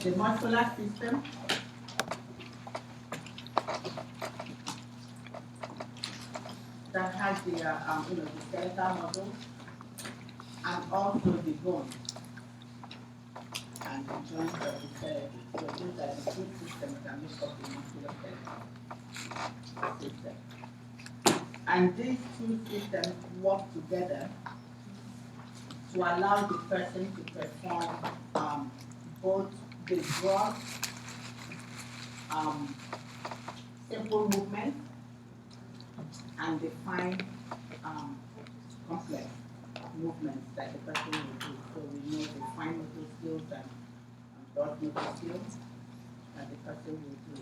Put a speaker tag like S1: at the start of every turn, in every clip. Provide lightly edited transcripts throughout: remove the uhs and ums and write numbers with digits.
S1: The muscular system that has the the skeletal muscle and also the bone and the joints of the skeleton. So those are the two systems that make up the musculoskeletal system. And these two systems work together to allow the person to perform both the broad, simple movements and the fine, complex movements that the person will do. So we know the fine motor skills and broad motor skills that the person will do.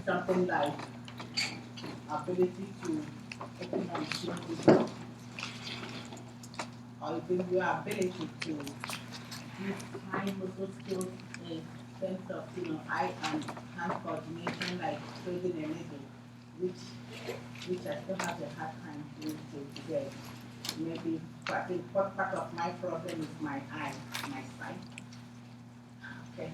S1: Something like ability to open and close the door, or even your ability to use fine motor skills in terms of eye and hand coordination, like holding a needle, which I still have a hard time doing today. Maybe I think what part of my problem is my eye, my sight. Okay,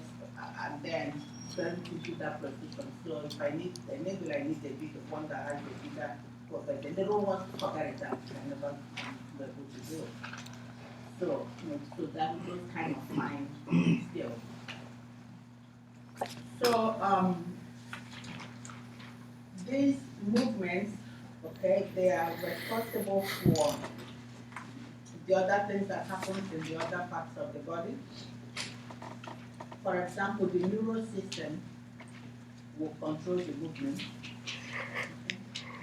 S1: and then trying to do that precision. So if I need a needle, I need a big one that has a bigger profile. The little ones forget it, that I never be able to do it. So, so that those kind of fine skills. So these movements, okay, they are responsible for the other things that happens in the other parts of the body. For example, the neural system will control the movement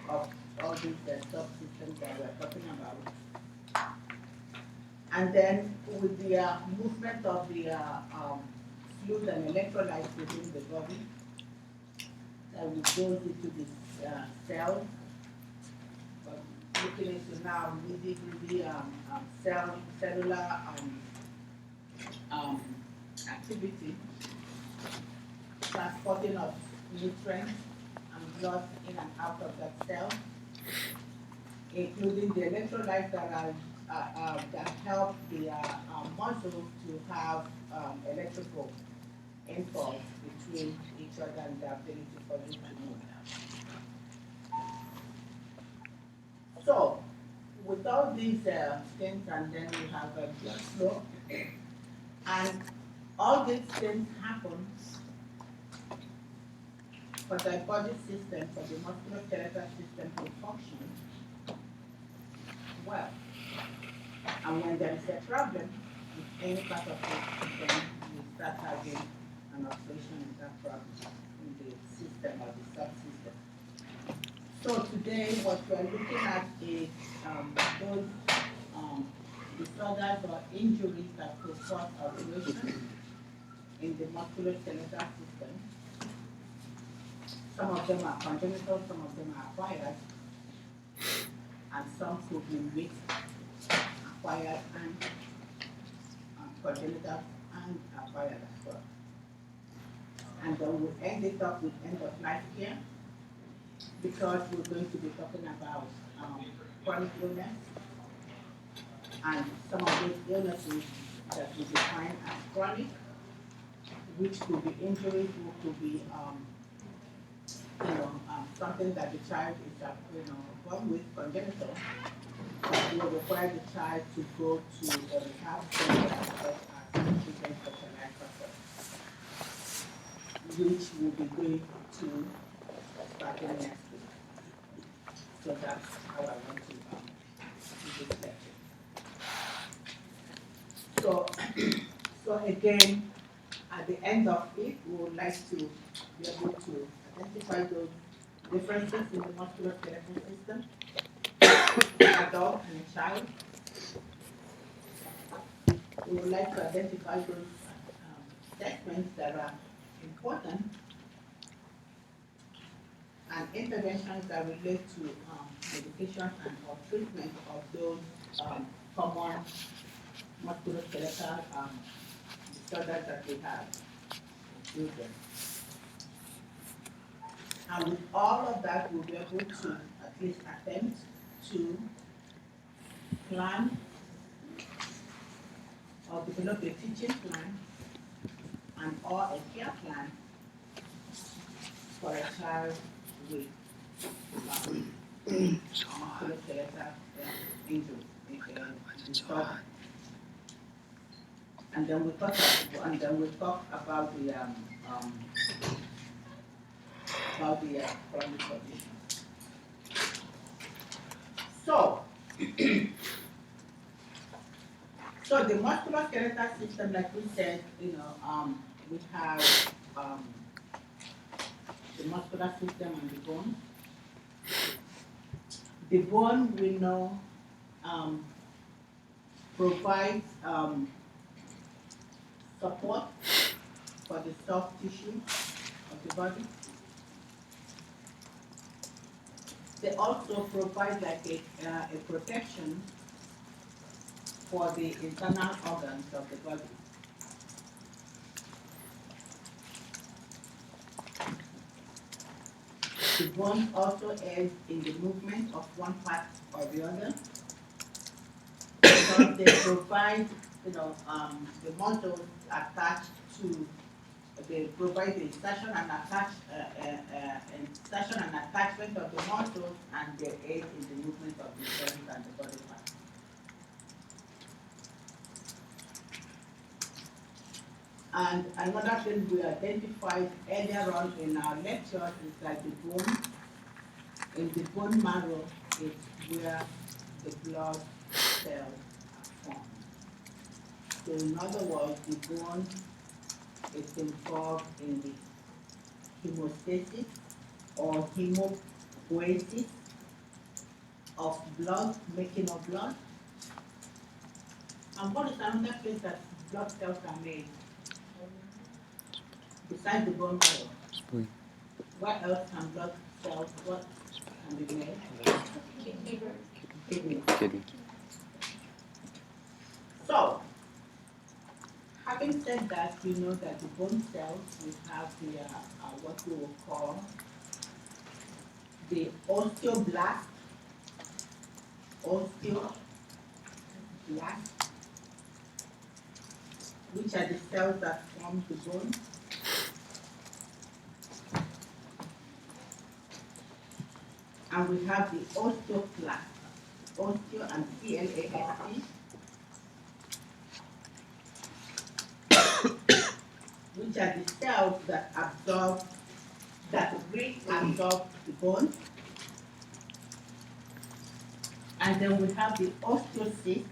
S1: of all these subsystems that we're talking about. And then with the movement of the fluid and electrolytes within the body, that will go into the cells. But looking into now really cellular activity, transporting of nutrients and blood in and out of that cell, including the electrolytes that help the muscle to have electrical impulse between each other and the ability for them to move. So, with all these things, and then we have a blood flow, and all these things happen for the body system, for the musculoskeletal system to function well. And when there is a problem with any part of the system, we start having an operation in that problem in the system or the subsystem. So today, what we're looking at is those disorders or injuries that could cause operation in the musculoskeletal system. Some of them are congenital, some of them are acquired, and some could be mixed, acquired and congenital and acquired as well. And then we'll end it up with end of life care, because we're going to be talking about chronic illness and some of those illnesses that we define as chronic, which could be injuries, which could be something that the child is born with, congenital, but will require the child to go to a rehab center as treatment for life process, which we'll be going to starting next week. So that's how I want to do this lecture. So again, at the end of it, we would like to be able to identify those differences in the musculoskeletal system, an adult and a child. We would like to identify those segments that are important and interventions that relate to medication and or treatment of those common musculoskeletal disorders that we have in children. And with all of that, we'll be able to at least attempt to plan or develop a teaching plan and or a care plan for a child with musculoskeletal injury. And then we talk about the chronic condition. So, so the musculoskeletal system, like we said, we have the muscular system and the bone. The bone, we know, provides support for the soft tissue of the body. They also provide like a protection for the internal organs of the body. The bone also aids in the movement of one part or the other. Because they provide, the muscles attached to, they provide the insertion and attachment of the muscles, and they aid in the movement of the joints and the body parts. And another thing we identified earlier on in our lecture is that the bone, in the bone marrow, is where the blood cells are formed. So in other words, the bone is involved in the hemostasis or hemopoiesis of blood, making of blood. And what is another place that blood cells are made? Besides the bone marrow,
S2: Spleen.
S1: what else can blood cells, what can be made? Kidney.
S2: Kidney.
S1: So, having said that, you know that the bone cells, we have the, what we will call the osteoblast, which are the cells that form the bone. And we have the osteoclast, osteo and C-L-A-S-T, which are the cells that reabsorb the bone. And then we have the osteocyst,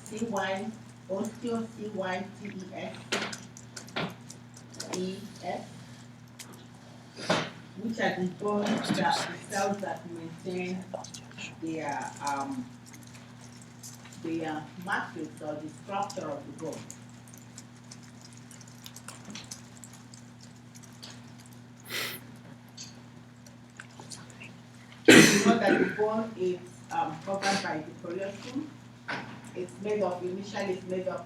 S1: C-Y-T-E-S, which are the bones, the cells that maintain the matrix or the structure of the bone. You know that the bone is covered by the coriosome. It's made of, initially it's made of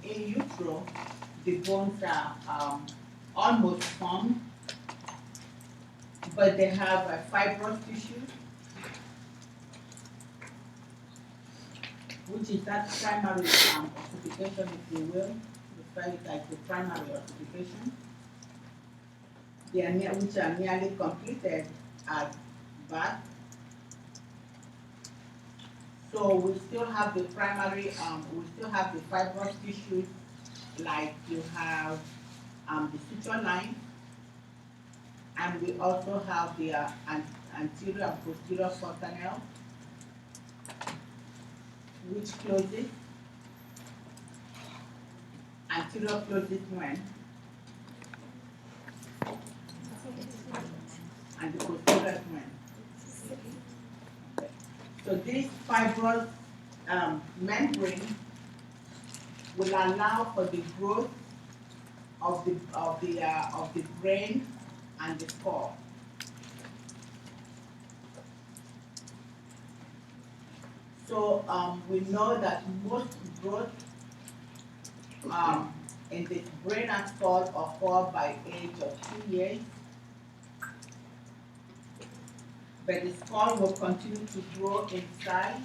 S1: in utero, the bones are almost formed, but they have a fibrous tissue, which is that primary ossification, if you will, refer it as the primary ossification. They are which are nearly completed at birth. So we still have the primary, we still have the fibrous tissues, like you have the suture line, and we also have the anterior and posterior fontanelle, which closes, anterior closes when, and the posterior when. So this fibrous membrane will allow for the growth of the brain and the skull. So we know that most growth in the brain and skull occur by age of 2 years. But the skull will continue to grow in size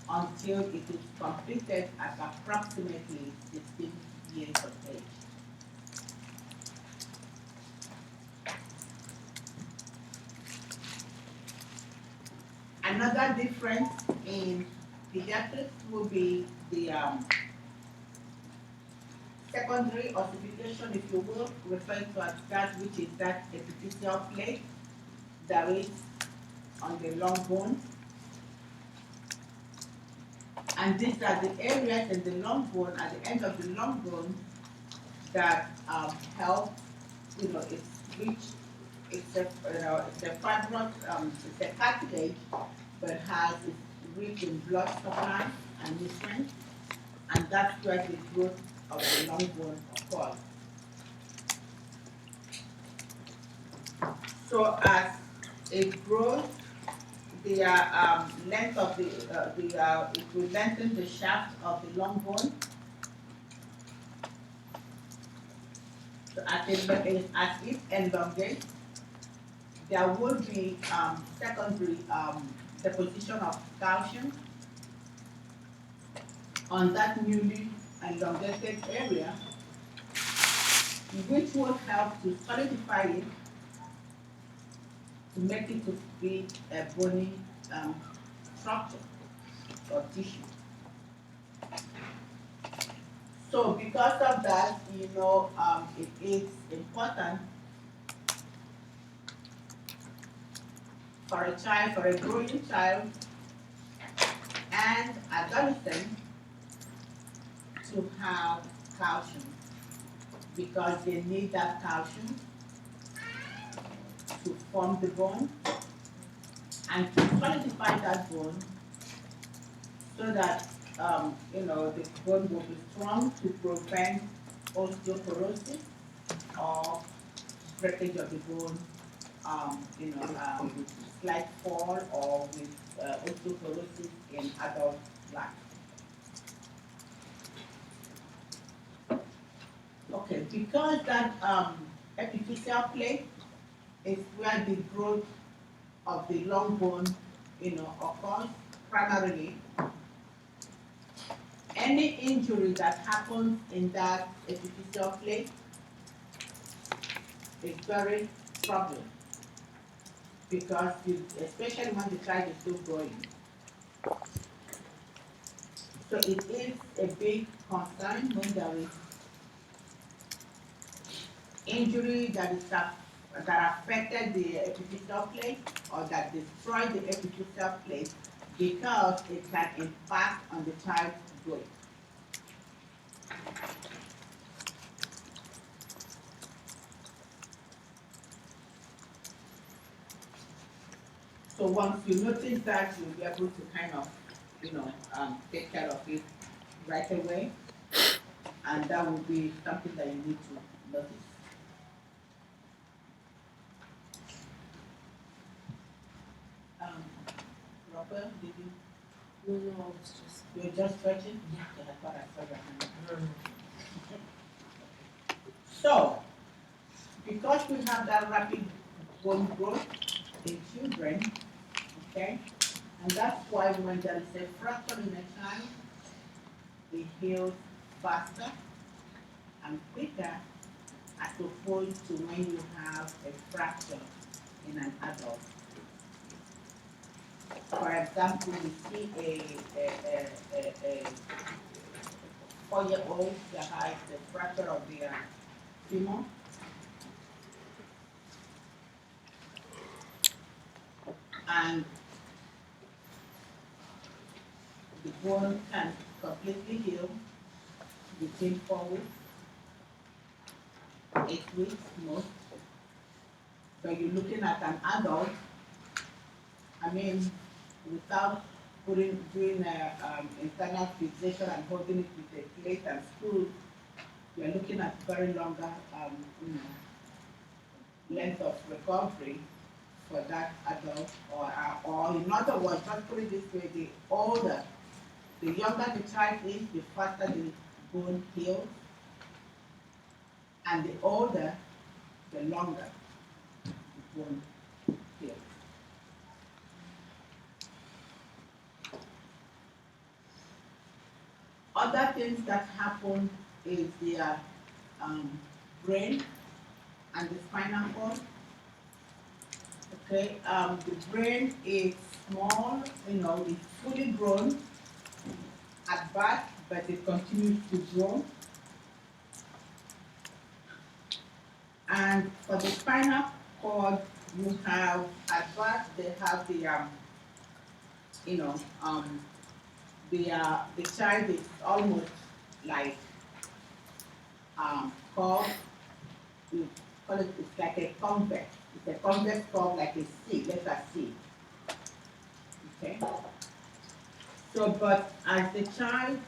S1: until it is completed at approximately 16 years of age. Another difference in pediatrics would be the secondary ossification, if you will, referred to as that, which is that epiphyseal plate that is on the long bone. And these are the areas in the long bone, at the end of the long bone, that help, it's rich, it's a fibrous, it's a cartilage, but it's rich in blood supply and nutrients, and that's where the growth of the long bone occurs. So as it grows, the length of it will lengthen the shaft of the long bone. So as it elongates, there will be secondary deposition of calcium on that newly elongated area, which will help to solidify it, to make it to be a bony structure or tissue. So because of that, it is important for a growing child and adolescent to have calcium, because they need that calcium to form the bone and to solidify that bone so that the bone will be strong to prevent osteoporosis or breakage of the bone, with slight fall or with osteoporosis in adult life. Okay, because that epiphyseal plate is where the growth of the long bone, occurs primarily. Any injury that happens in that epiphyseal plate is very troubling, because especially when the child is still growing. So it is a big concern when there is injury that affected the epiphyseal plate or that destroyed the epiphyseal plate, because it can impact on the child's growth. So once you notice that, you'll be able to kind of, take care of it right away, and that will be something that you need to notice. Robert, did you?
S2: No, it's just.
S1: You're just stretching?
S2: Yeah.
S1: Okay, I thought I saw your hand.
S2: No.
S1: So, because we have that rapid bone growth in children, okay, and that's why when there is a fracture in a child, it heals faster and quicker as opposed to when you have a fracture in an adult. For example, we see a 4-year-old that has a fracture of the femur, and the bone can completely heal within 4 weeks, 8 weeks most. But you're looking at an adult, without doing internal fixation and holding it with a plate and screw, you're looking at very longer length of recovery for that adult, or in other words, just put it this way, the younger the child is, the faster the bone heals, and the older, the longer the bone heals. Other things that happen is the brain and the spinal cord. Okay, the brain is small, it's fully grown at birth, but it continues to grow. And for the spinal cord, you have at birth they have you know, um, the child is almost like curved. We call it, it's like a convex. It's a convex curve like a C, letter C. Okay. So, but as the child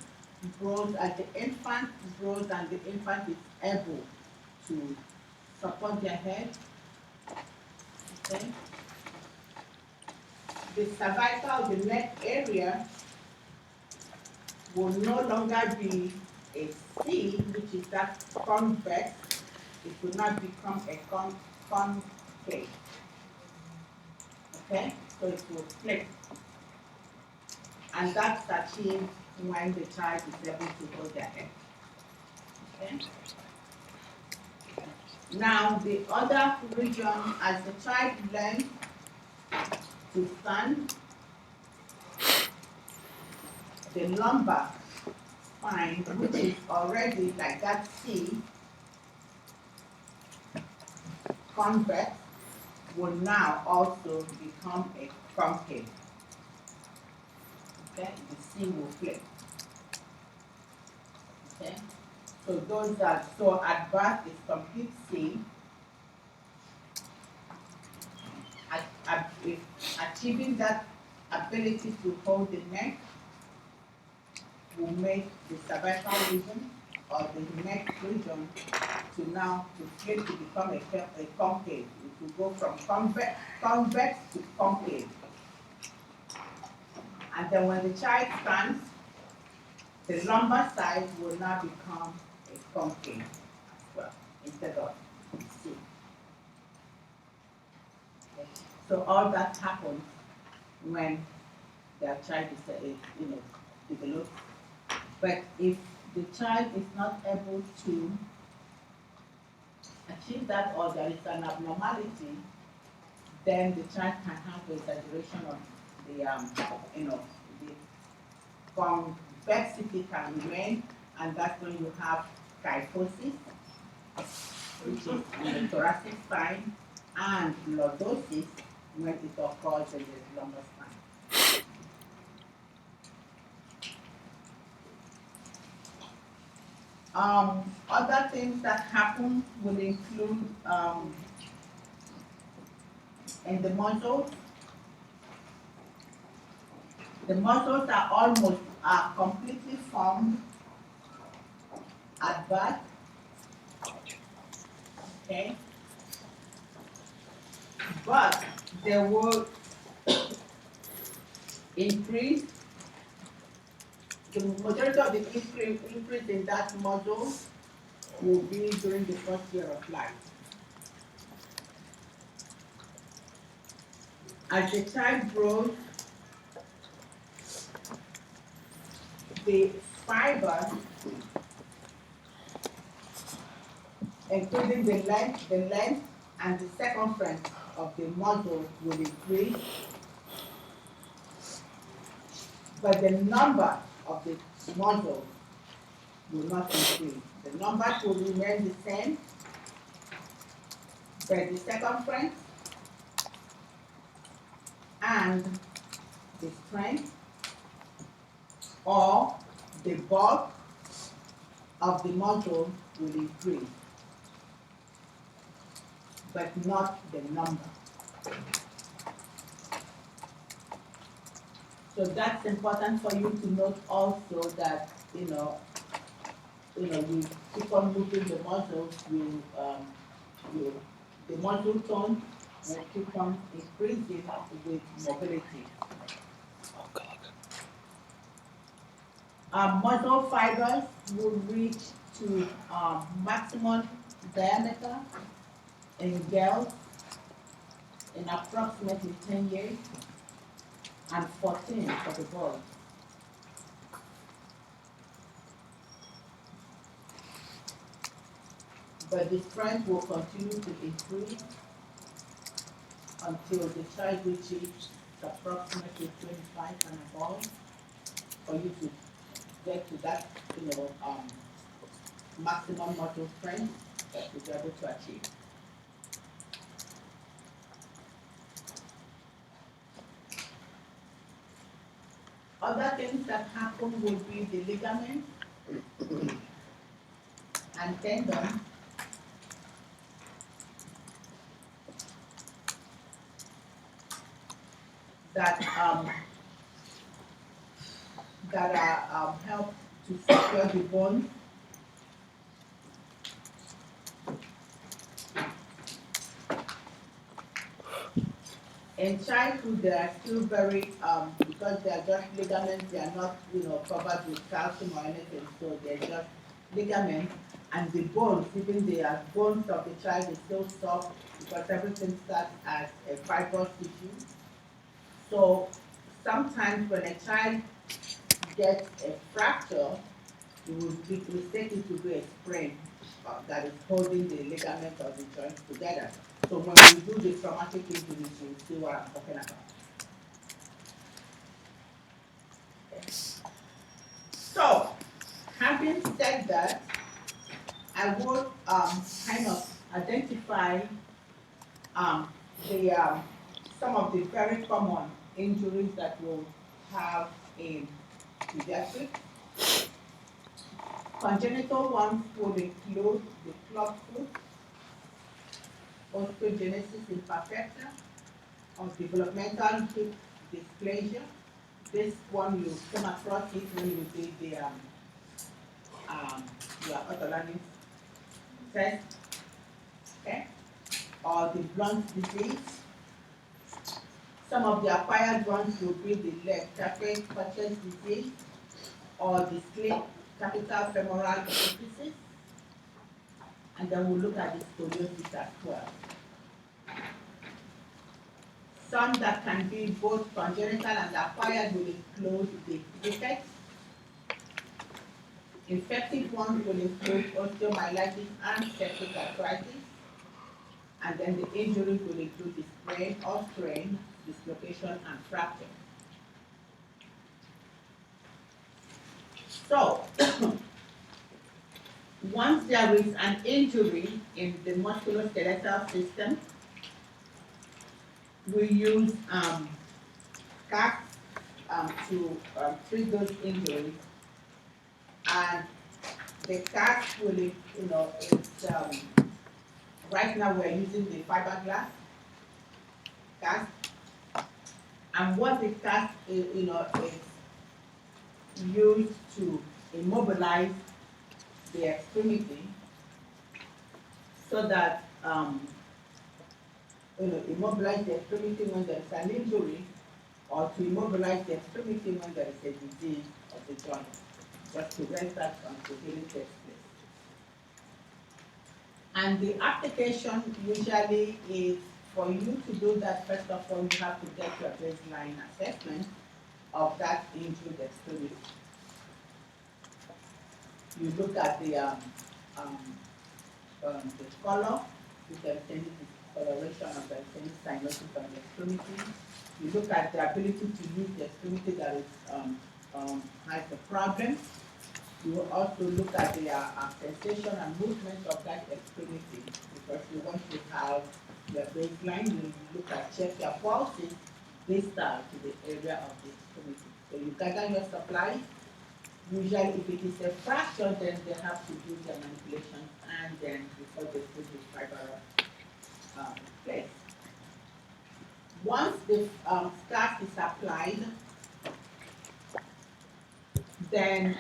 S1: grows, as the infant grows, and the infant is able to support their head, okay, the cervical, the neck area will no longer be a C, which is that convex. It will not become a concave. Okay, so it will flip, and that's achieved when the child is able to hold their head. Okay. Now the other region, as the child learns to stand, the lumbar spine, which is already like that C, convex, will now also become a concave. Okay, the C will flip. Okay, so those are, so at birth is complete C. Achieving that ability to hold the neck will make the cervical region or the neck region to now to flip to become a concave. It will go from convex to concave. And then when the child stands, the lumbar side will now become a concave as well, instead of C. Okay. So all that happens when their child is, developed. But if the child is not able to achieve that, or there is an abnormality, then the child can have the exaggeration of the convexity can remain, and that's when you have kyphosis, which is in the thoracic spine, and lordosis when it occurs in the lumbar spine. Other things that happen will include in the muscles. The muscles are completely formed at birth. Okay, but they will increase. The majority of the increase in that muscle will be during the first year of life. As the child grows, the fiber, including the length and the circumference of the muscle will increase, but the number of the muscles will not increase. The numbers will remain the same, but the circumference and the strength or the bulk of the muscle will increase, but not the number. So that's important for you to note also that, you keep on moving the muscles, the muscle tone will keep on increasing with mobility. Muscle fibers will reach to maximum diameter in girls in approximately 10 years and 14 for the boys. but the strength will continue to increase until the child reaches approximately 25 and above for you to get to that, maximum motor strength that you'll be able to achieve. Other things that happen will be the ligament and tendon that are help to secure the bone. In childhood, they are still very, because they are just ligaments, they are not, covered with calcium or anything, so they're just ligaments. And the bones, even the bones of the child is still soft because everything starts as a fibrous tissue. So sometimes when a child gets a fracture, you will mistake it to be a sprain that is holding the ligaments of the joints together. So when we do the traumatic injuries, you'll see what I'm talking about. Okay. So, having said that, I will kind of identify the some of the very common injuries that we'll have in pediatrics. Congenital ones will include the clubfoot, osteogenesis imperfecta, or developmental hip dysplasia. This one you come across it when you did the your orthodontist test, okay? Or the blunt disease. Some of the acquired ones will be the leg Charcot-Machies disease or the slip capital femoral epiphysis. And then we'll look at the scoliosis as well. Some that can be both congenital and acquired will include the defects. Infective ones will include osteomyelitis and septic arthritis. And then the injuries will include the sprain or strain, dislocation, and fracture. So, once there is an injury in the musculoskeletal system, we use casts to treat those injuries. And the cast will, it's, right now we're using the fiberglass cast. And what the cast is, is used to immobilize the extremity so that, immobilize the extremity when there is an injury, or to immobilize the extremity when there is a disease of the joint, just to prevent that until healing takes place. And the application usually is, for you to do that, first of all, you have to get your baseline assessment of that injured extremity. You look at the color, you can send it the coloration of the cyanosis of the extremity. You look at the ability to use the extremity that is has a problem. You will also look at the sensation and movement of that extremity, because you want to have the baseline. You look at, check your pulses distal to the area of the extremity. So you gather your supplies. Usually, if it is a fracture, then they have to do their manipulations, and then before they put the fiber place. Once the scarf is applied, then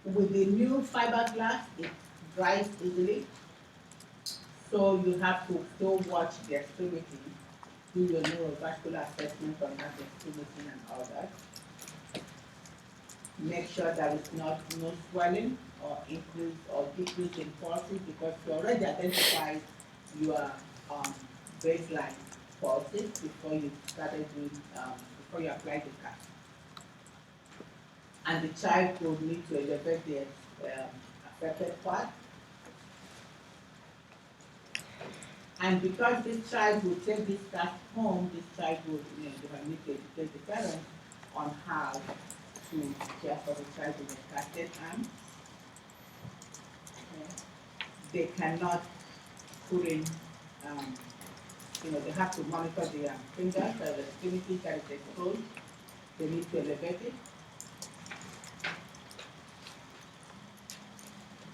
S1: with the new fiberglass, it dries easily. So you have to still watch the extremity, do your neurovascular assessment on that extremity and all that. Make sure there is no swelling or increase or decrease in pulses, because you already identified your baseline pulses before you started doing, before you applied the cast. And the child will need to elevate the affected part. And because this child will take this cast home, this child will, they will need to educate the parents on how to care for the child with a casted arm. Okay. They cannot put in, they have to monitor their fingers, the extremity that is exposed. They need to elevate it.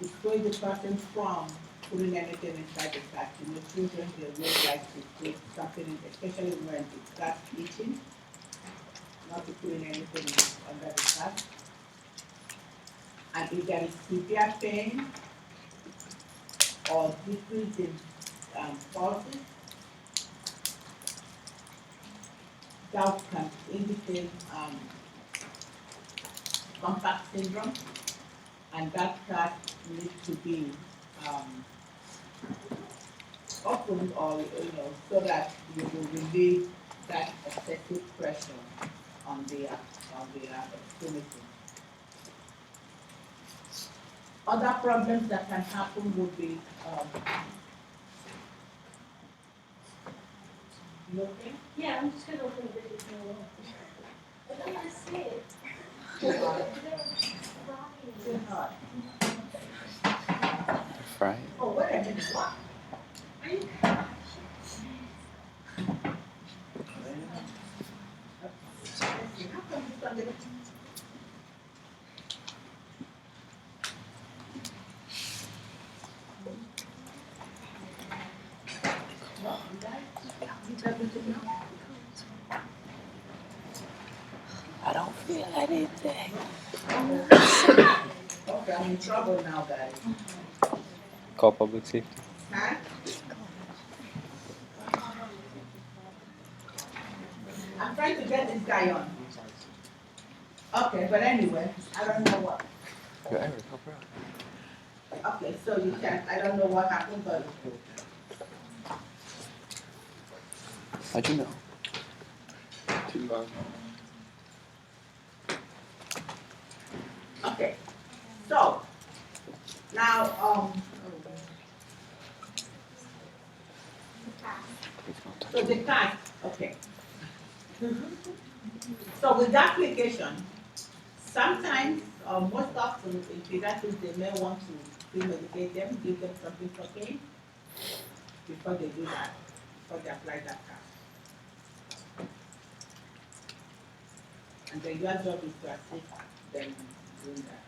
S1: Dissuade the person from putting anything inside the cast. Children, they would like to put something in, especially when it starts itching, not to put in anything under the cast. And if there is severe pain or decrease in pulses, that can indicate compact syndrome, and that cast needs to be opened, or so that you will relieve that excessive pressure on their extremity. Other problems that can happen would be you okay?
S2: Yeah, I'm just gonna open the video for a while. I don't want to see it.
S1: Too hard.
S3: Right.
S1: Oh, wait a minute, what? Are you? How come you don't get it? No, you guys? You tell me to know?
S3: I don't feel anything.
S1: Okay, I'm in trouble now, guys.
S3: Call public safety.
S1: Huh? I'm trying to get this guy on. Okay, but anyway, I don't know what.
S3: Yo, Eric, help her out.
S1: Okay, so you can, I don't know what happened, but
S3: How'd you know?
S1: okay. So now, so the cast, okay. So with the application, sometimes, most often in pediatrics, they may want to pre-medicate them, give them something for pain before they do that, before they apply that cast. And then your job is to assist them in doing that.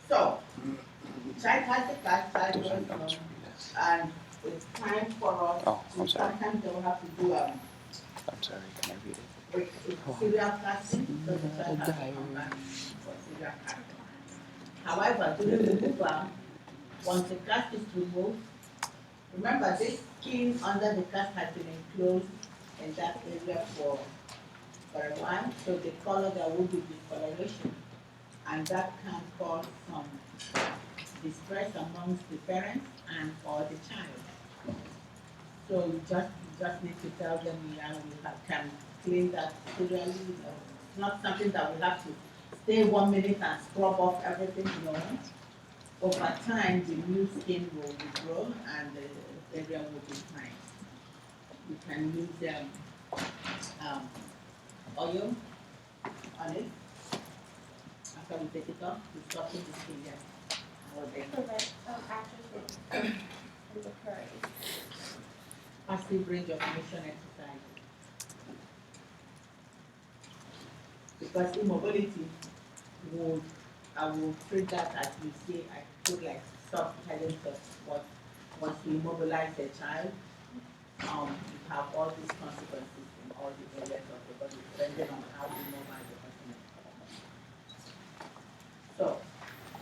S1: So, child has the cast, child
S3: Those are
S1: goes
S3: notes
S1: home,
S3: for this.
S1: and it's time for us
S3: Oh,
S1: to,
S3: I'm sorry.
S1: sometimes they'll have to do
S3: I'm sorry, can I read it?
S1: serial casting, so the child has to come back for serial casting. However, during the removal, once the cast is removed, remember this skin under the cast has been enclosed in that area for a while, so the color there will be discoloration, and that can cause some distress amongst the parents and or the child. So you just need to tell them, yeah, can clean that serially. It's not something that we have to stay 1 minute and scrub off everything, Over time, the new skin will regrow and the area will be fine. You can use oil on it. After we take it off, we soften the skin there.
S2: Prevent atrophy from occurring.
S1: Passive range of motion exercise. Because immobility I will treat that as we say, I put like soft headings of what once we immobilize a child, you have all these consequences in all the areas of the body, depending on how immobile the person is. So,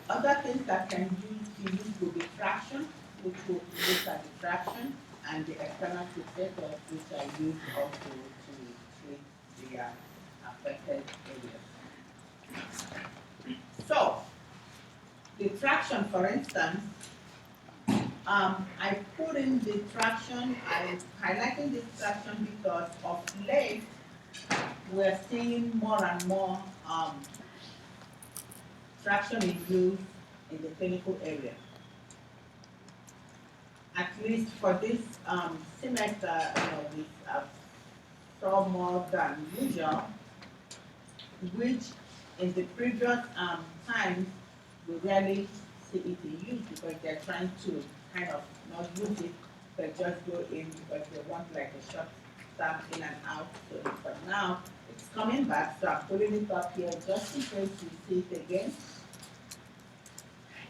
S1: other things that can be used will be traction, which will look at the traction, and the external fixators, which are used also to treat the affected areas. So, the traction, for instance, I put in the traction, I'm highlighting this traction because of late, we're seeing more and more traction is used in the clinical area. At least for this semester, we saw more than usual, which in the previous times we rarely see it in use because they're trying to kind of not use it, but just go in because they want like a short stamp in and out. So, but now it's coming back, so I'm putting it up here just in case you see it again.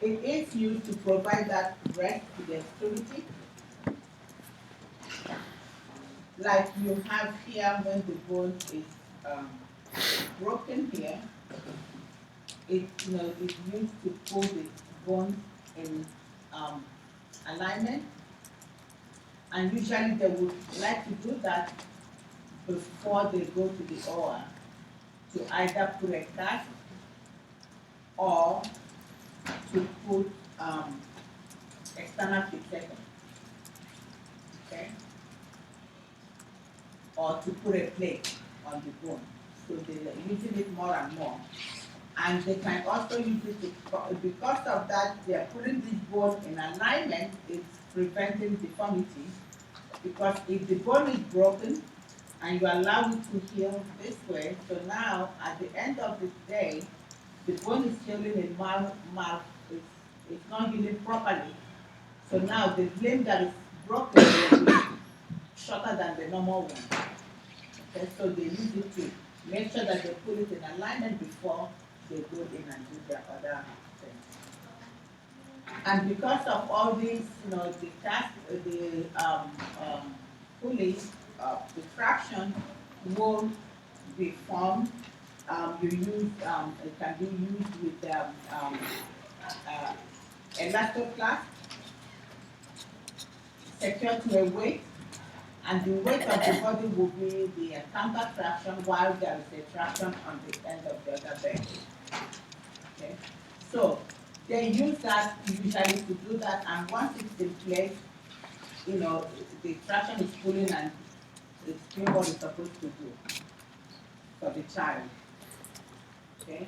S1: It is used to provide that rest to the extremity. Like you have here when the bone is broken here, it's used to pull the bone in alignment, and usually they would like to do that before they go to the OR to either put a cast or to put external fixation, okay, or to put a plate on the bone. So they're using it more and more. And they can also use it because of that, they're putting this bone in alignment, it's preventing deformity. Because if the bone is broken and you allow it to heal this way, so now at the end of the day, the bone is healing in it's not healing properly. So now the limb that is broken will be shorter than the normal one. Okay, so they use it to make sure that they put it in alignment before they go in and do their other things. And because of all these, the pulleys, the traction won't be formed. It can be used with elastoplast secured to a weight, and the weight of the body will be the counter traction while there is a traction on the end of the other bench. Okay, so they use that usually to do that, and once it's in place, the traction is pulling and it's doing what it's supposed to do for the child. Okay,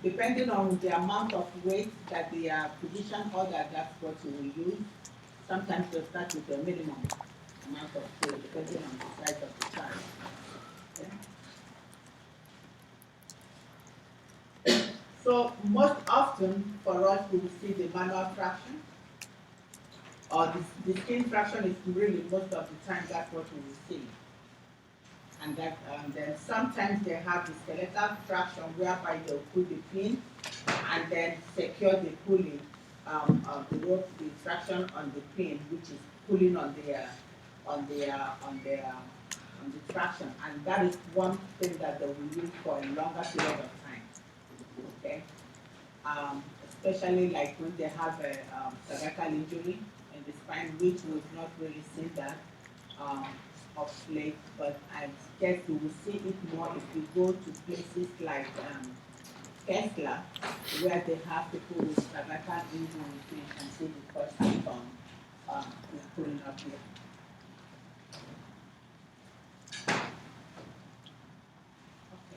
S1: depending on the amount of weight that the physician ordered, that's what you will use. Sometimes they'll start with the minimum amount of weight depending on the size of the child. Okay. So most often for us we will see the manual traction, or the skin traction is really most of the time that's what we will see. And that then sometimes they have the skeletal traction whereby they'll put the pin and then secure the pulley of the rope, the traction on the pin, which is pulling on the traction, and that is one thing that they will use for a longer period of time. Okay, especially like when they have a cervical injury in the spine, which we've not really seen that of late, but I guess you will see it more if you go to places like Tesla, where they have people with cervical injury, so you can see the first icon pulling up here.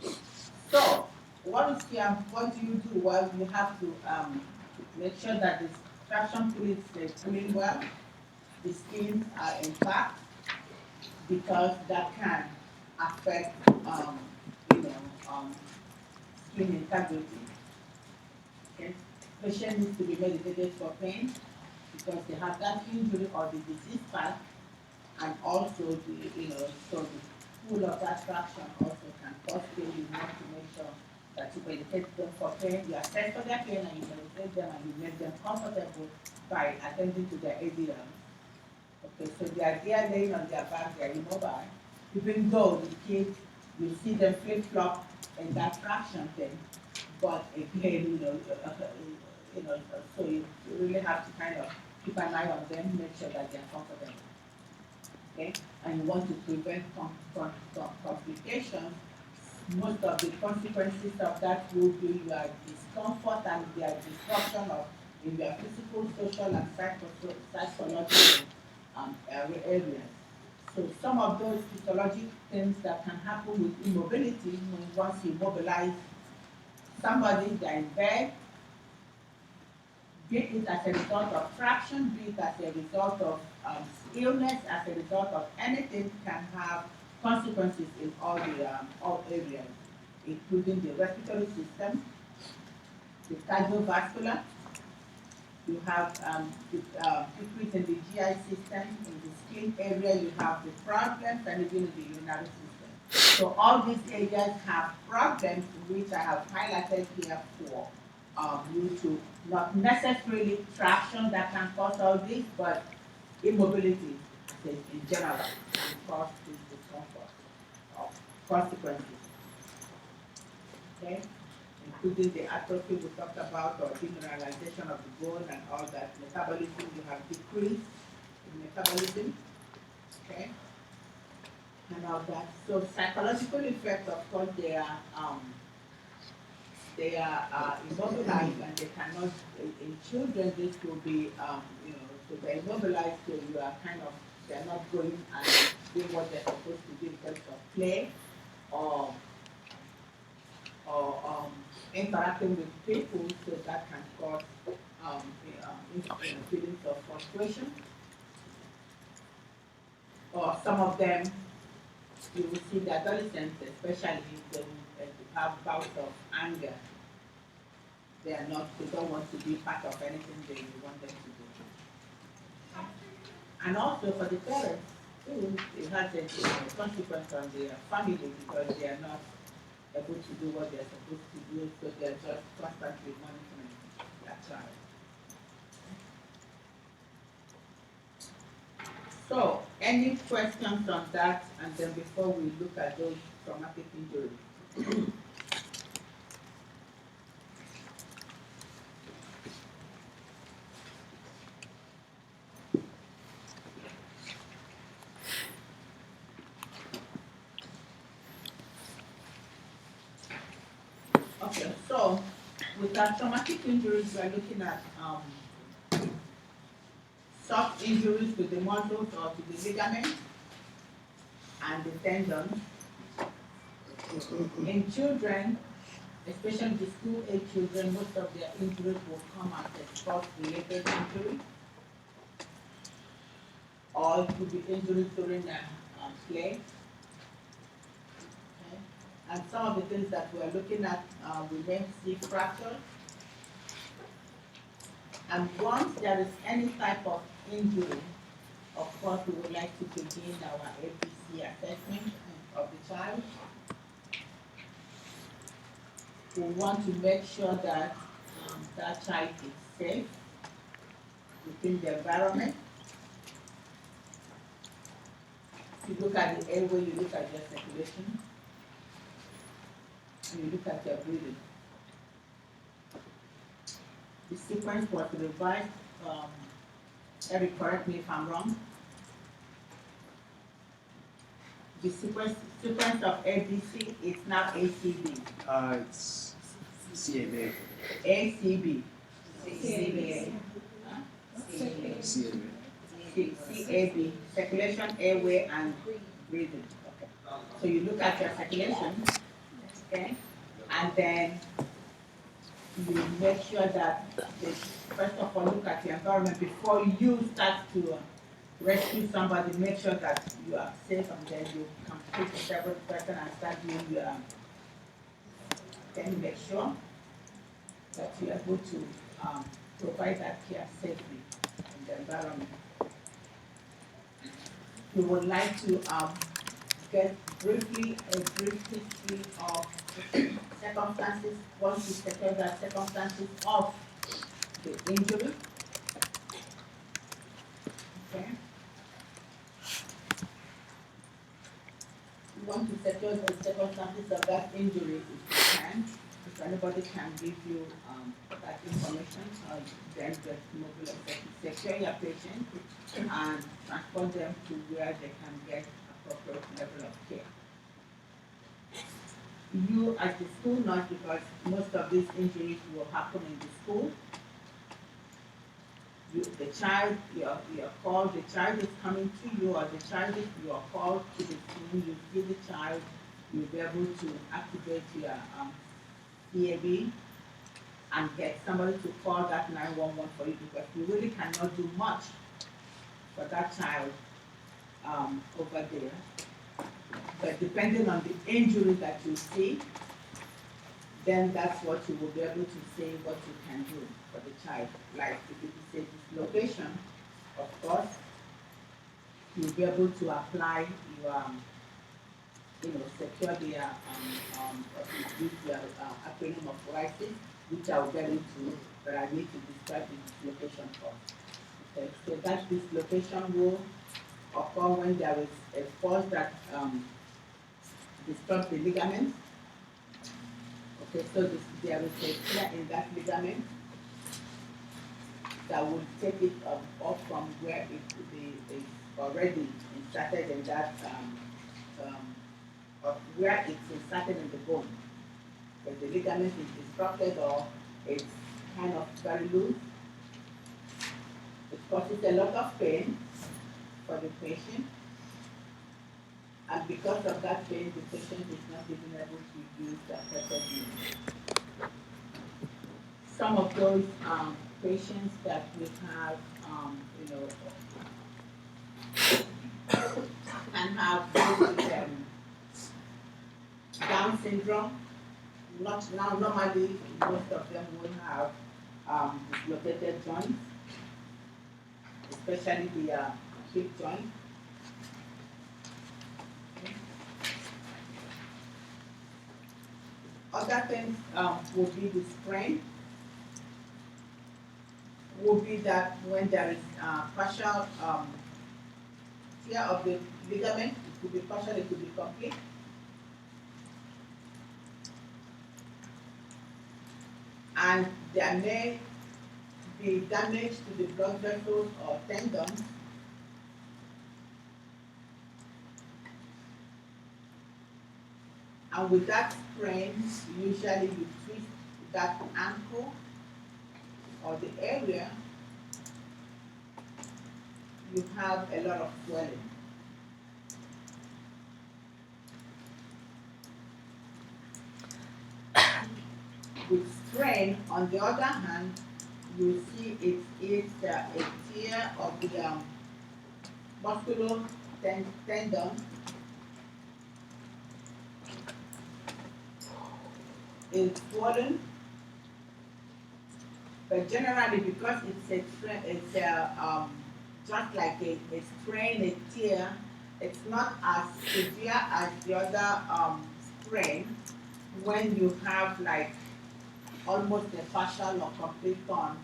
S1: Okay. So, what do you do? Well, you have to make sure that the traction pulley is pulling well, the skins are intact, because that can affect, skin integrity. Okay? Patient needs to be medicated for pain because they have that injury or the disease part, and also so the pull of that traction also can cause pain. You want to make sure that you medicate them for pain, you assess for their pain, and you medicate them, and you make them comfortable by attending to their ADLs. Okay, so they are there laying on their back, they are immobile. Even though the kids, you see them flip-flop in that traction thing, but again, so you really have to kind of keep an eye on them, make sure that they are comfortable. Okay, and you want to prevent complications. Most of the consequences of that will be your discomfort and their disruption of in your physical, social, and psychological areas. So some of those physiologic things that can happen with immobility, once you mobilize somebody that is in bed, be it as a result of traction, be it as a result of illness, as a result of anything, can have consequences in all areas, including the respiratory system, the cardiovascular. You have decrease in the GI system, in the skin area, you have the problems, and even in the urinary system. So all these areas have problems which I have highlighted here for you to not necessarily traction that can cause all this, but immobility in general can cause this discomfort or consequences. Okay? Including the atrophy we talked about, or demineralization of the bone and all that. Metabolism, you have decrease in metabolism, okay, and all that. So psychological effects, of course, they are immobilized, and they cannot. In children, this will be, so they're immobilized, so you are they're not going and doing what they're supposed to do in terms of play or interacting with people, so that can cause feelings of frustration. Or some of them, you will see the adolescents, especially, they will have bouts of anger. They don't want to be part of anything they want them to do. And also for the parents, it has a consequence on their family, because they are not able to do what they're supposed to do, so they're just constantly monitoring their child. So, any questions on that, and then before we look at those traumatic injuries? Okay, so with our traumatic injuries, we are looking at soft injuries to the muscles or to the ligaments and the tendons. In children, especially the school-age children, most of their injuries will come as a sports-related injury, or it could be injuries during play. Okay. And some of the things that we are looking at, we may see fractures. And once there is any type of injury, of course, we would like to begin our ABC assessment of the child. We want to make sure that that child is safe within the environment. You look at the airway, you look at their circulation, and you look at their breathing. The sequence was revised. Eric, correct me if I'm wrong. The sequence of ABC is now ACB.
S4: It's CMA.
S1: ACB. CAB. CAB. Circulation, airway, and breathing. Okay. So you look at your circulation, okay, and then you make sure that, first of all, look at the environment before you start to rescue somebody. Make sure that you are safe, and then you can take the several person and start doing your. Then make sure that you are able to provide that care safely in the environment. We would like to get a brief history of circumstances, once you secure the circumstances of the injury. Okay. We want to secure the circumstances of that injury if you can. If anybody can give you that information, then secure your patient and transport them to where they can get appropriate level of care. You as the school nurse, because most of these injuries will happen in the school, the child, you're called, the child is coming to you, or the child is, you are called to the scene, you see the child, you'll be able to activate your CAB and get somebody to call that 911 for you, because you really cannot do much for that child over there. But depending on the injury that you see, then that's what you will be able to say what you can do for the child. Like if it is a dislocation, of course, you'll be able to apply your, secure the, use the acronym of RISES, which I will get into, but I need to describe the dislocation first. Okay, so that dislocation will occur when there is a force that disturbs the ligament. Okay, so there is a tear in that ligament that will take it off from where it is already inserted in that, where it's inserted in the bone. If the ligament is disrupted or it's kind of very loose, it causes a lot of pain for the patient. And because of that pain, the patient is not even able to use the affected limb. Some of those patients that we have, can have Down syndrome. Not now. Normally, most of them will have dislocated joints, especially the hip joint. Other things would be the sprain. Would be that when there is partial tear of the ligament, it could be partial, it could be complete. And there may be damage to the blood vessels or tendons. And with that sprain, usually you twist that ankle or the area, you have a lot of swelling. With strain, on the other hand, you see it's a tear of the muscular tendon. It's swollen, but generally because it's just like a strain, a tear, it's not as severe as the other sprain when you have like almost a partial or complete torn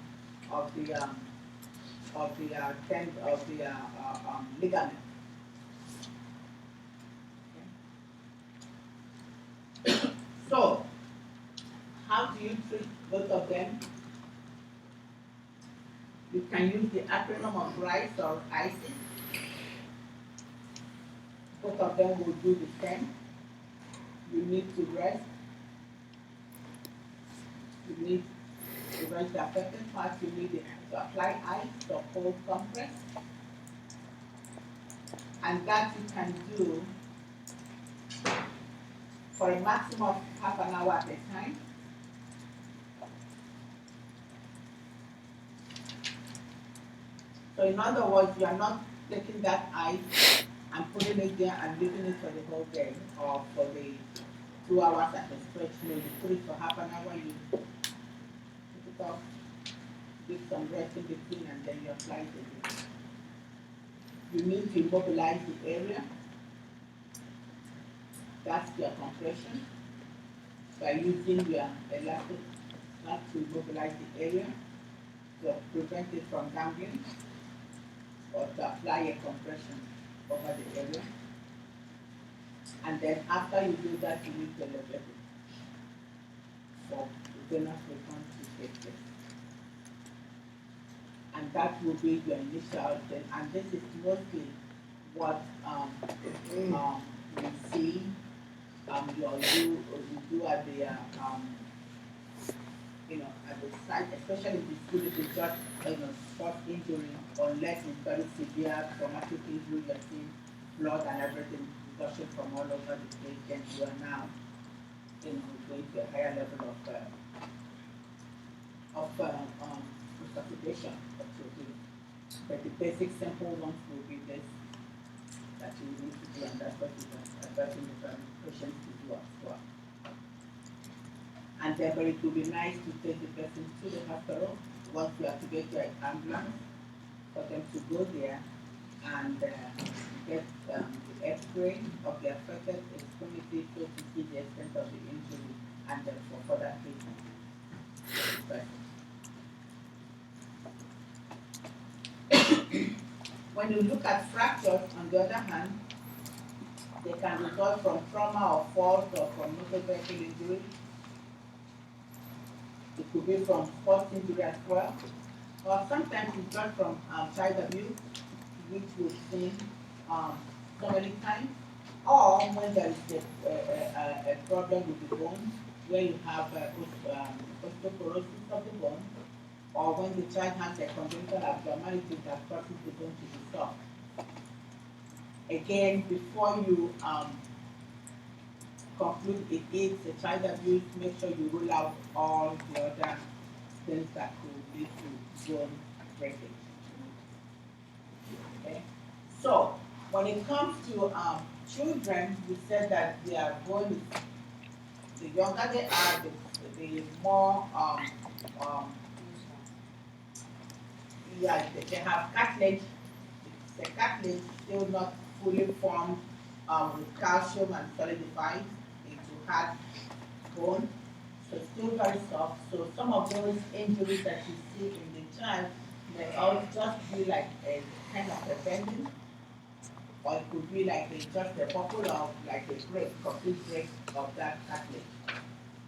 S1: of the ligament. Okay. So, how do you treat both of them? You can use the acronym of RISE or ISIS. Both of them will do the same. You need to rest. You need to rest the affected part. You need to apply ice or cold compress. And that you can do for a maximum of half an hour at a time. So in other words, you are not taking that ice and putting it there and leaving it for the whole day or for the 2 hours at a stretch. No, you put it for half an hour, you put it off, give some rest in between, and then you apply it again. You need to immobilize the area. That's your compression. By using your elastic strap to immobilize the area to prevent it from dangling, or to apply a compression over the area. And then after you do that, you need to elevate it for the venous return to take place. And that will be your initial thing. And this is mostly what we see you do at the at the site, especially if it's just spot injury, unless it's very severe traumatic injury, you're seeing blood and everything gushing from all over the place, then you are now going to a higher level of resuscitation that you're doing. But the basic simple ones will be this that you need to do, and that's what you're advising the patients to do as well. And then, but it would be nice to take the person to the hospital once you activate your ambulance for them to go there and get the X-ray of the affected extremity so to see the extent of the injury and then for further treatment. When you look at fractures, on the other hand, they can result from trauma or falls or from motor vehicle injury. It could be from sports injury as well, or sometimes it's just from child abuse, which we've seen so many times, or when there is a problem with the bone, where you have osteoporosis of the bone, or when the child has a congenital abnormality that causes the bone to be soft. Again, before you conclude it is a child abuse, make sure you rule out all the other things that could lead to bone breakage. Okay? So, when it comes to children, we said that they are bone, the younger they are, the more they have cartilage. The cartilage still not fully formed with calcium and solidified into hard bone, so still very soft. So some of those injuries that you see in the child may all just be like a kind of a bending, or it could be like just a bubble of like a break, complete break of that cartilage,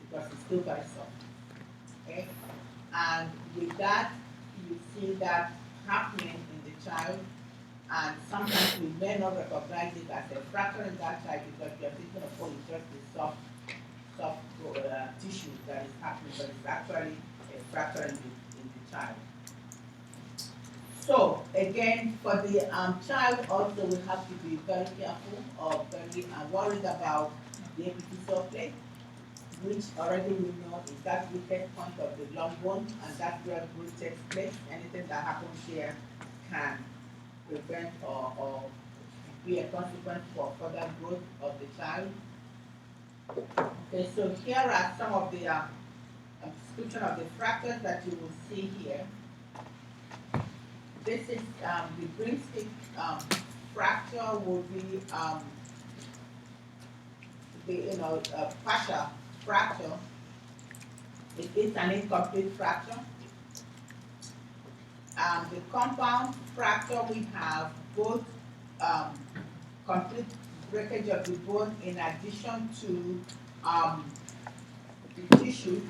S1: because it's still very soft. Okay, and with that, you see that happening in the child. And sometimes we may not recognize it as a fracture in that child because we are thinking of, oh, it's just a soft tissue that is happening, but it's actually a fracture in the child. So again, for the child also, we have to be very careful or very worried about the epiphyseal plate, which already we know is that weakest point of the long bone, and that's where growth takes place. Anything that happens here can prevent or be a consequence for further growth of the child. Okay, so here are some of the description of the fractures that you will see here. This is the broomstick fracture will be the partial fracture. It is an incomplete fracture. The compound fracture, we have both complete breakage of the bone in addition to the tissue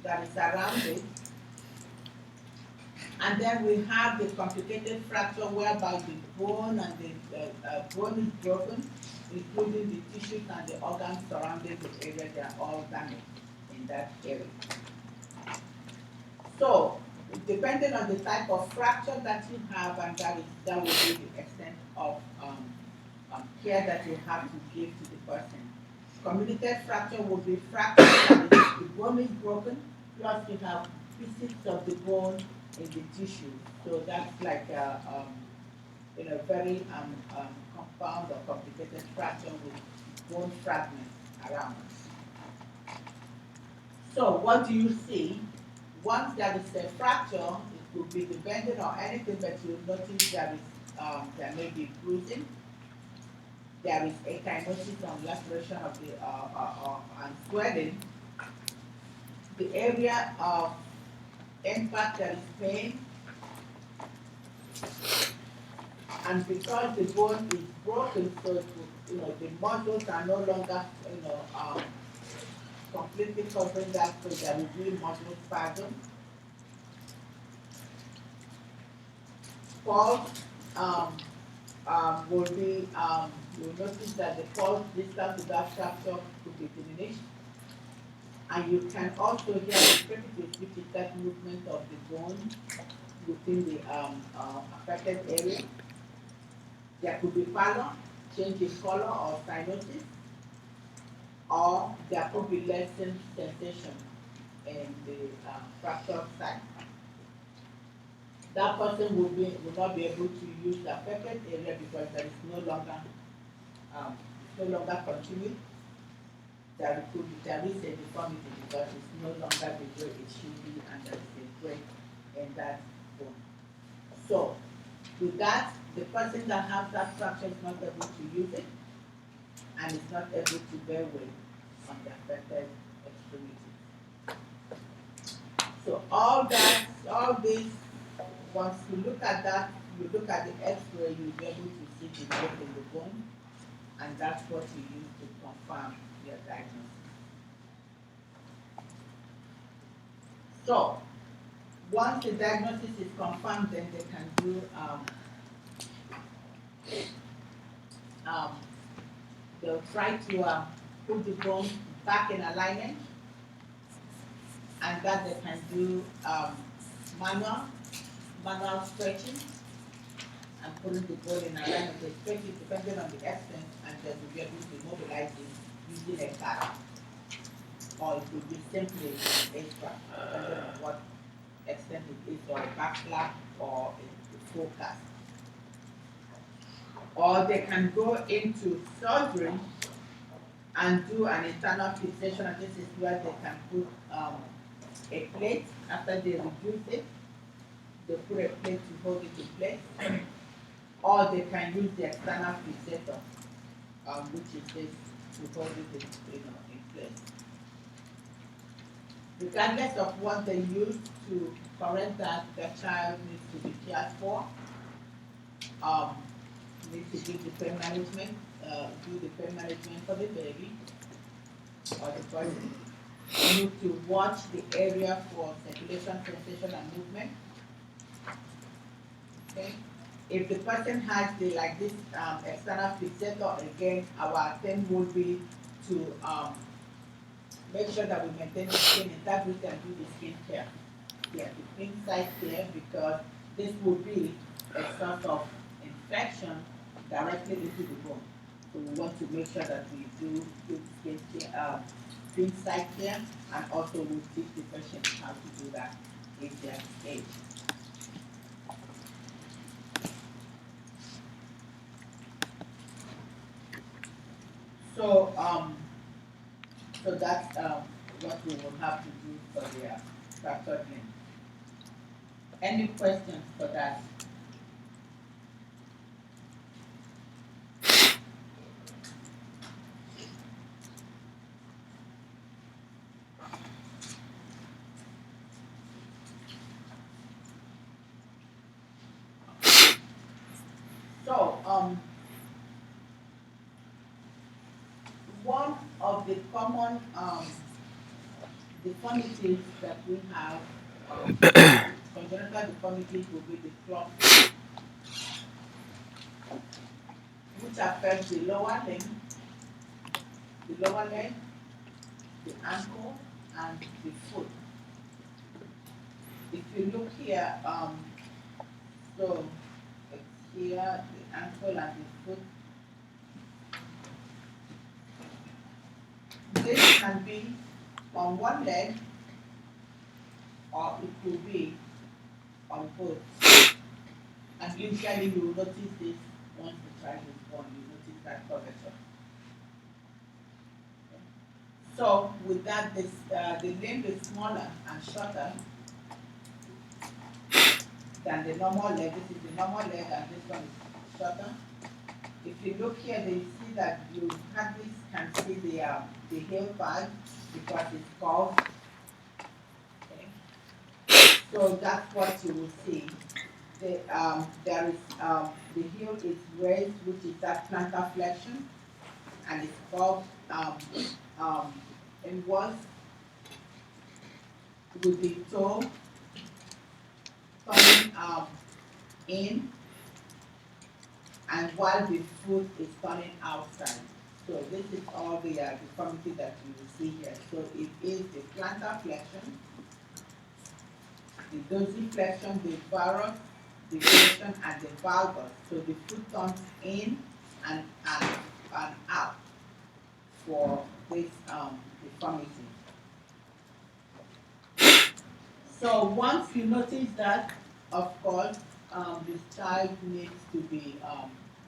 S1: that is around it. And then we have the complicated fracture whereby the bone and the bone is broken, including the tissues and the organs surrounding the area. They are all damaged in that area. So, depending on the type of fracture that you have, and that will be the extent of care that you have to give to the person. Communicated fracture will be fracture that the bone is broken, plus you have pieces of the bone in the tissue. So that's like a very compound or complicated fracture with bone fragments around. So what do you see? Once there is a fracture, it could be the bending or anything, but you'll notice there may be bruising. There is echinosis on laceration of the and swelling. The area of impact, there is pain, and because the bone is broken, so the muscles are no longer completely covering that, so there will be muscle spasm. Pulse will be, you'll notice that the pulse distance to that fracture could be diminished. And you can also hear the crepitus, which is that movement of the bone within the affected area. There could be pallor, change in color or cyanosis, or there could be lessened sensation in the fractured site. That person will not be able to use the affected area because there is no longer continued. There is a deformity because it's no longer the way it should be, and there is a break in that bone. So, with that, the person that has that fracture is not able to use it, and is not able to bear weight on the affected extremity. So all this, once you look at that, you look at the X-ray, you'll be able to see the break in the bone, and that's what you use to confirm your diagnosis. So, once the diagnosis is confirmed, then they can do they'll try to put the bone back in alignment, and that they can do manual stretching and putting the bone in alignment. They stretch it depending on the extent, and then we'll be able to mobilize it using a card, or it could be simply a strap, depending on what extent it is, or a back slap or a full cast. Or they can go into surgery and do an internal fixation, and this is where they can put a plate after they reduce it. They put a plate to hold it in place, or they can use the external fixator, which is this, to hold it in place. Regardless of what they use to correct that, the child needs to be cared for. Need to give the pain management, do the pain management for the baby or the person. You need to watch the area for circulation, sensation, and movement. Okay. If the person has this external fixator, again, our attempt would be to make sure that we maintain the skin integrity and do the skin care. Yeah, the inside care, because this would be a sort of infection directly into the bone. So we want to make sure that we do good skin care, inside care, and also we teach the patient how to do that in their age. So so that's what we will have to do for the fractured limb. Any questions for that? So one of the common deformities that we have, congenital deformities, will be the club, which affects the lower limb, the lower leg, the ankle, and the foot. If you look here, so it's here, the ankle and the foot. This can be on one leg, or it could be on both. And usually you will notice this once the child is born, you notice that curvature. So with that, the limb is smaller and shorter than the normal leg. This is the normal leg, and this one is shorter. If you look here, then you see that you hardly can see the heel pad because it's curved. Okay. So that's what you will see. There is the heel is raised, which is that plantar flexion, and it's curved inwards with the toe coming in, and while the foot is turning outside. So this is all the deformity that you will see here. So it is the plantar flexion, the dorsiflexion, the varus, the flexion, and the valgus. So the foot turns in and out for this deformity. So once you notice that, of course, the child needs to be,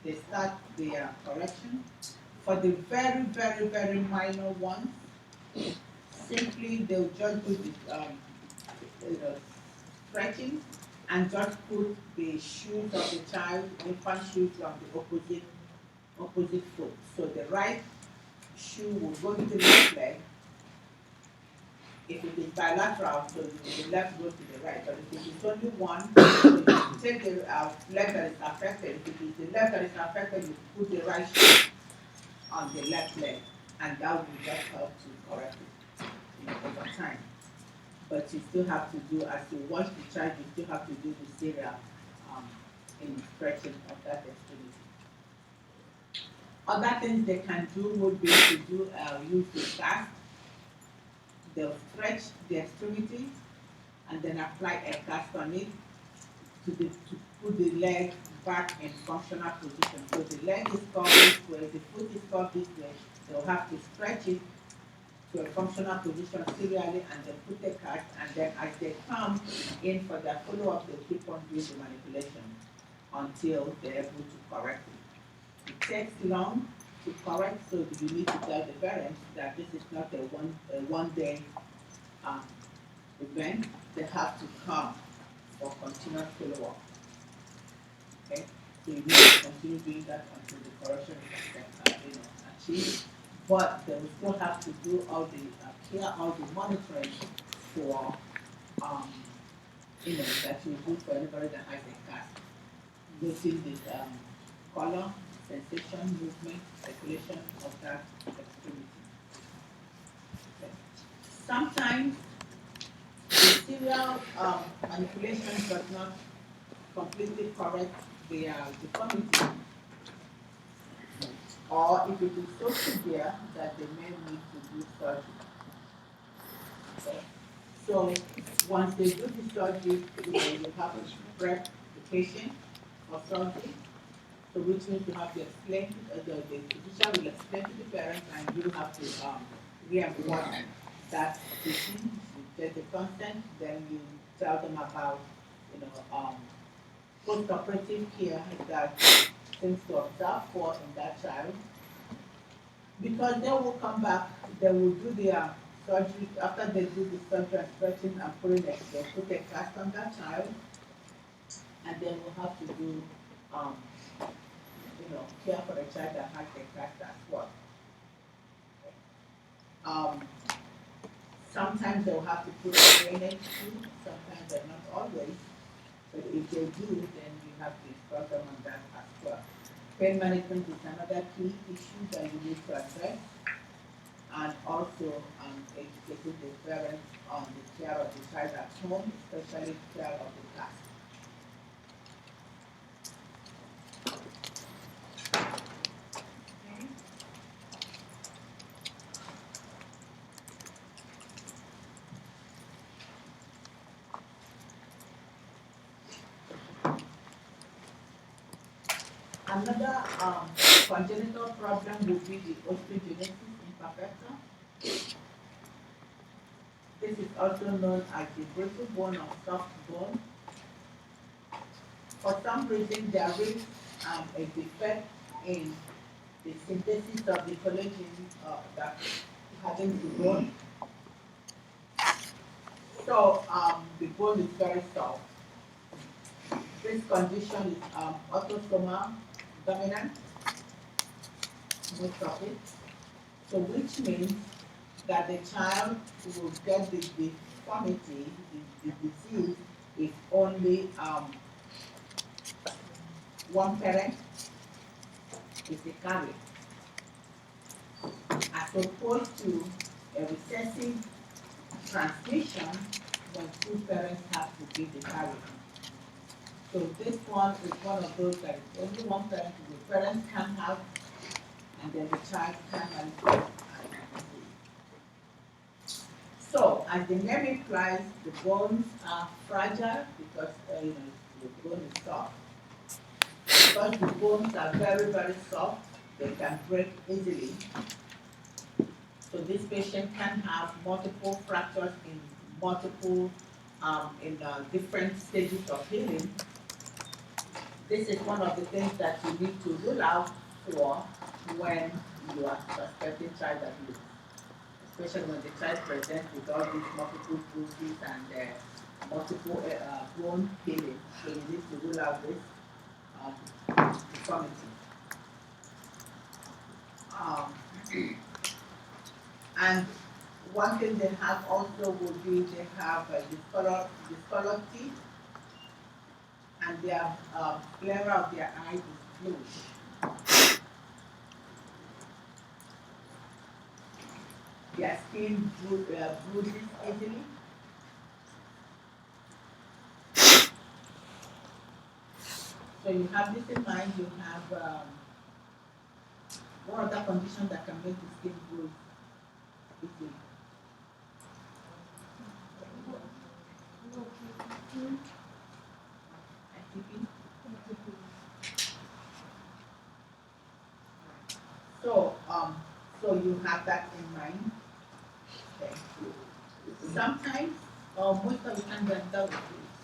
S1: they start their correction. For the very, very, very minor ones, simply they'll just do the stretching and just put the shoes of the child, infant shoes, on the opposite foot. So the right shoe will go to the left leg. If it is bilateral, so the left goes to the right. But if it is only one, so you take the leg that is affected. If it is the left that is affected, you put the right shoe on the left leg, and that will just help to correct it over time. But you still have to do, as you wash the child, you still have to do the serial in stretching of that extremity. Other things they can do would be to do use the cast. They'll stretch the extremity and then apply a cast on it to put the leg back in functional position. So the leg is curved this way, the foot is curved this way. They'll have to stretch it to a functional position serially and then put the cast, and then as they come in for their follow-up, they keep on doing the manipulation until they're able to correct it. It takes long to correct, so you need to tell the parents that this is not a one-day event. They have to come for continuous follow-up. Okay, so you need to continue doing that until the correction is achieved. But they will still have to do all the care, all the monitoring for that you do for anybody that has a cast. Noting the color, sensation, movement, circulation of that extremity. Okay. Sometimes the serial manipulation does not completely correct the deformity, or if it is so severe that they may need to do surgery. Okay. So once they do the surgery, you have to prep the patient for surgery. So which means you have to explain, the physician will explain to the parents, and you have to reinforce that patient. You get the consent, then you tell them about, post-operative care that things to observe for in that child. Because they will come back, they will do their surgery, after they do the surgery and stretching and put a cast on that child, and then we'll have to do care for the child that has a cast as well. Sometimes they'll have to put a drainage too, sometimes they're not always, but if they do, then you have to instruct them on that as well. Pain management is another key issue that you need to address, and also educating the parents on the care of the child at home, especially care of the cast. Another congenital problem would be the osteogenesis imperfecta. This is also known as the brittle bone or soft bone. For some reason, there is a defect in the synthesis of the collagen that having the bone. So the bone is very soft. This condition is autosomal dominant, most of it. So which means that the child will get the deformity, the disease, if only one parent is the carrier, as opposed to a recessive transmission when two parents have to be the carrier. So this one is one of those that only one parent, the parents can have, and then the child can manipulate. So as the name implies, the bones are fragile because the bone is soft. Because the bones are very, very soft, they can break easily. So this patient can have multiple fractures in multiple, different stages of healing. This is one of the things that you need to rule out for when you are suspecting child abuse, especially when the child presents with all these multiple bruises and multiple bone healing. So you need to rule out this deformity. And one thing they have also would be they have discolored teeth, and their flare of their eyes is bluish. Their skin bruises easily. So you have this in mind. You have one other condition that can make the skin bruise easily. So you have that in mind. Okay. Sometimes, or most of the time, the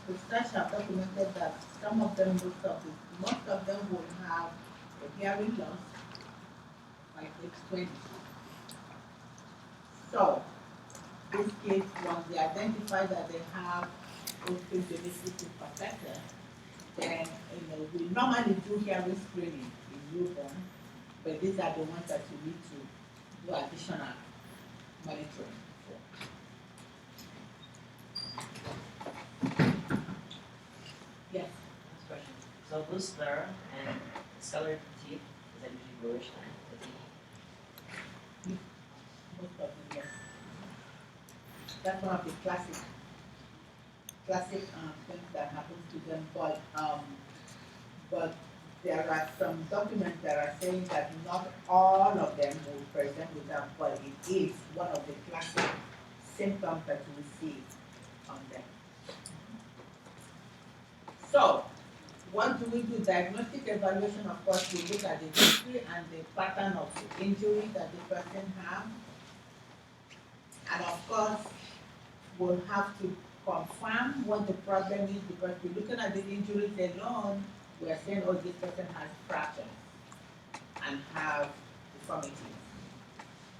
S1: research have documented that some of them, most of them will have a hearing loss by age 20. So, this case, once they identify that they have osteogenesis imperfecta, then we normally do hearing screening in newborn, but these are the ones that you need to do additional monitoring for. Yes.
S5: Next question. So blue sclera and discolored teeth, is that usually bluish then?
S1: Most of them, yes. That's one of the classic things that happens to them, but there are some documents that are saying that not all of them will present with that, but it is one of the classic symptoms that we see on them. So, what do we do? Diagnostic evaluation, of course, we look at the history and the pattern of the injury that the person has. And of course, we'll have to confirm what the problem is, because we're looking at the injuries alone, we are saying, oh, this person has fractures and have deformities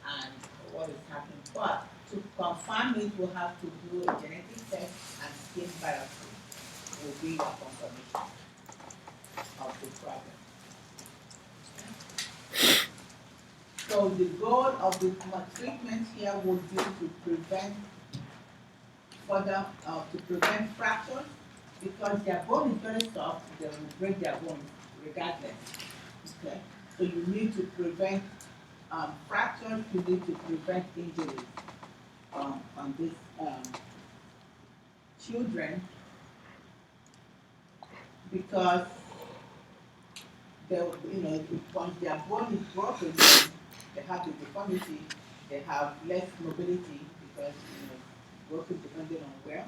S1: and what is happening. But to confirm it, we'll have to do a genetic test, and skin biopsy will be a confirmation of the problem. So the goal of the treatment here would be to prevent fractures, because their bone is very soft, they will break their bones regardless. Okay? So you need to prevent fractures, you need to prevent injuries on these children, because once their bone is broken, they have the deformity, they have less mobility, because broken depending on where.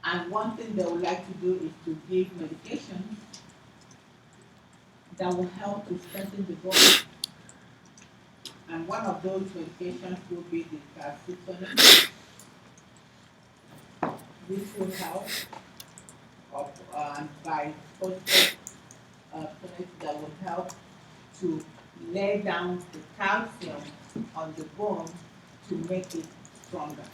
S1: And one thing they would like to do is to give medication that will help to strengthen the bone. And one of those medications will be the calcitonin, which will help, and by phosphate that will help to lay down the calcium on the bone to make it stronger.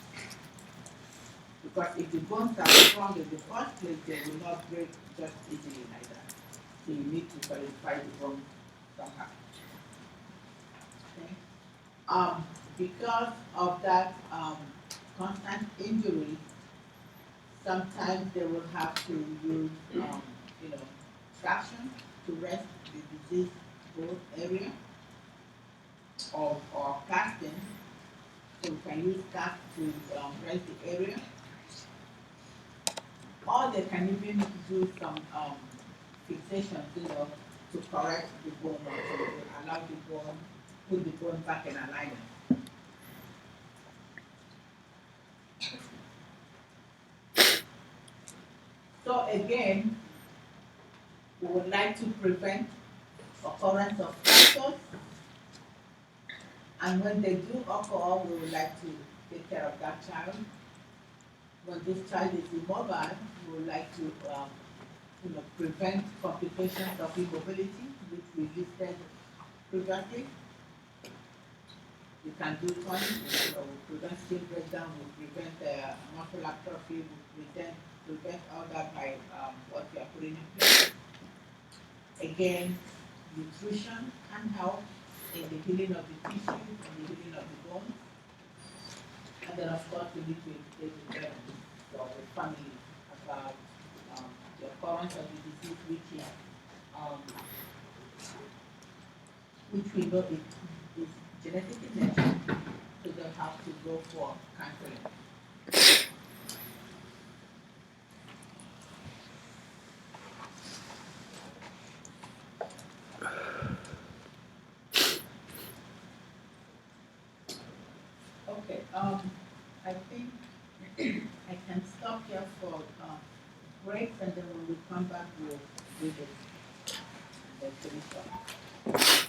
S1: Because if the bones are strong in the first place, they will not break just easily like that. So you need to solidify the bone somehow. Okay? Because of that constant injury, sometimes they will have to use traction to rest the diseased bone area, or casting. So we can use cast to rest the area. Or they can even do some fixation, to correct the bone, or to allow the bone, put the bone back in alignment. So again, we would like to prevent occurrence of fractures And when they do occur, we would like to take care of that child. When this child is immobile, we would like to, prevent complications of immobility, which we listed previously. We can do turning, we prevent skin breakdown, we prevent muscle atrophy, we prevent all that by what we are putting in place. Again, nutrition can help in the healing of the tissue and the healing of the bones. And then of course we need to educate the parents or the family about the occurrence of the disease, which we know is genetic in nature, so they'll have to go for counseling. Okay, I think I can stop here for breaks, and then when we come back, we'll do this and then finish up.